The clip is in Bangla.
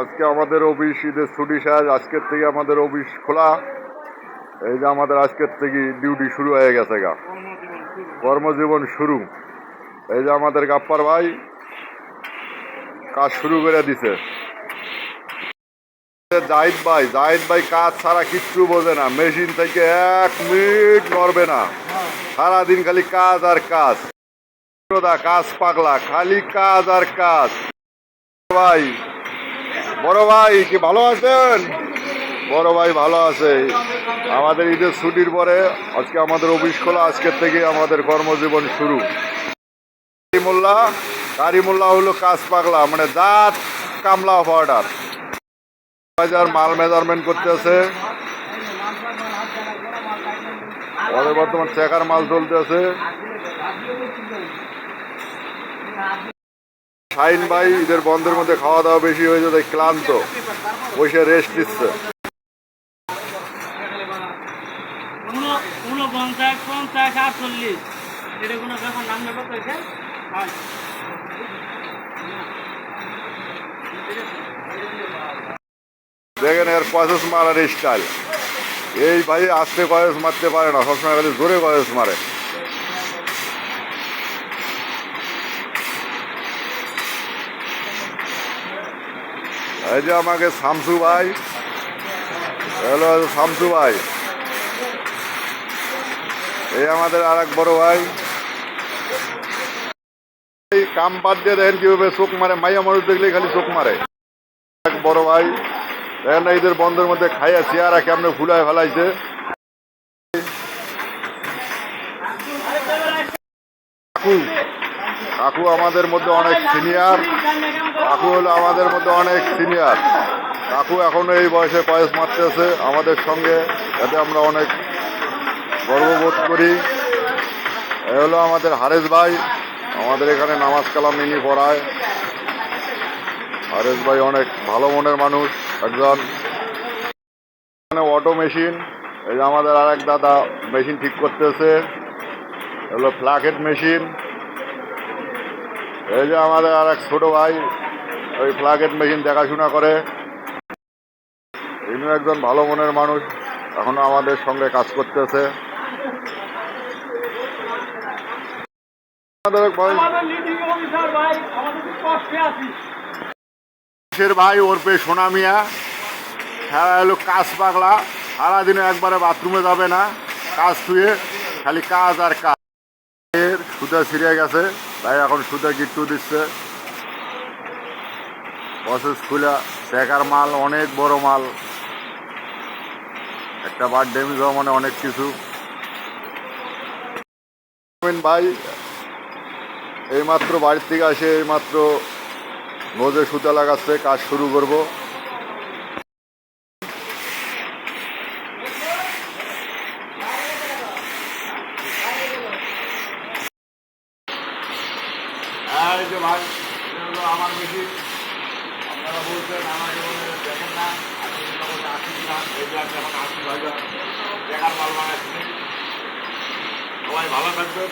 আজকে আমাদের অফিস ঈদের ছুটি শেষ। আজকের থেকে আমাদের অফিস খোলা। এই যে আমাদের আজকের থেকে ডিউটি শুরু হয়ে গেছে গা, কর্মজীবন শুরু। এই যে আমাদের গাপ্পার ভাই কাজ শুরু করে দিছে। জাহিদ ভাই কাজ ছাড়া কিচ্ছু বোঝে না, মেশিন থেকে 1 মিনিট নড়বে না, সারাদিন খালি কাজ আর কাজ। কাজ পাগলা, খালি কাজ আর কাজ। ভাই, বড় ভাই কি ভালো আছেন? বড় ভাই ভালো আছে। আমাদের ঈদের ছুটির পরে আজকে আমাদের অফিস খোলা। আজকের থেকে আমাদের কর্মজীবন শুরু। কারিমুল্লাহ হলো কাজ পাগলা, মানে জাত কামলা অফ অর্ডার। বাজার মাল মেজারমেন্ট করতেছে। ওদের বর্তমান চেকার মাল চলতেছে। শাহিন ভাই ঈদের বন্ধের মধ্যে খাওয়া দাওয়া বেশি হয়েছে, তাই ক্লান্ত, বসে রেস্ট নিচ্ছে। দেখেন এর কয়েস মারার স্টাইল। এই ভাই আস্তে কয়েস মারতে পারে না, সবসময় খালি জোরে কয়েস মারে। এই যে আমাকে শামসু ভাই, হ্যালো শামসু ভাই, এই আমাদের আর এক বড় ভাই। এই কাম বাদ দিয়ে দেখেন কিভাবে চোখ মারে, মাইয়া মানুষ দেখলে খালি চোখ মারে। এক বড় ভাই দেখেন ঈদের বন্ধের মধ্যে খাইয়া চেয়ারা কেমনে ফুলায় ফেলাইছে। কাকু আমাদের মধ্যে অনেক সিনিয়র। কাকু হলো আমাদের মধ্যে অনেক সিনিয়র। কাকু এখনো এই বয়সে কয়েস মারতেছে আমাদের সঙ্গে, এতে আমরা অনেক গর্ববোধ করি। এ হলো আমাদের হারেস ভাই, আমাদের এখানে নামাজ কালাম ইনি পড়ায়। হারেস ভাই অনেক ভালো মনের মানুষ একজন। অটো মেশিন, এই যে আমাদের আর এক দাদা মেশিন ঠিক করতেছে, হলো ফ্ল্যাকেট মেশিন। এই যে আমাদের আর এক ছোট ভাই ওই ফ্ল্যাকেট মেশিন দেখাশোনা করে। ইনি একজন ভালো মনের মানুষ, এখনো আমাদের সঙ্গে কাজ করতেছে। ভাই ওরপে সোনা মিয়া, হ্যাঁ হলো কাজ পাগলা, সারাদিনে একবারে বাথরুমে যাবে না, কাজ শুয়ে খালি কাজ আর কাজ। সুতা ছিঁড়ে গেছে, তাই এখন সুতা গিট্টু দিচ্ছে। প্রসেস খুলে চেকার মাল, অনেক বড় মাল, একটা বার ড্যামেজ হওয়া মানে অনেক কিছু। ভাই এইমাত্র বাড়ির থেকে আসে, এইমাত্র নোজে সুতা লাগাচ্ছে, কাজ শুরু করবো। এই যে ভাই আমার বেশি, আপনারা বলছেন আমার জীবনে দেখেন না, আপনি বলতে আসি না, এই যে এখন আসি ভাই দেখার মাল বানাচ্ছি। সবাই ভালো থাকবেন।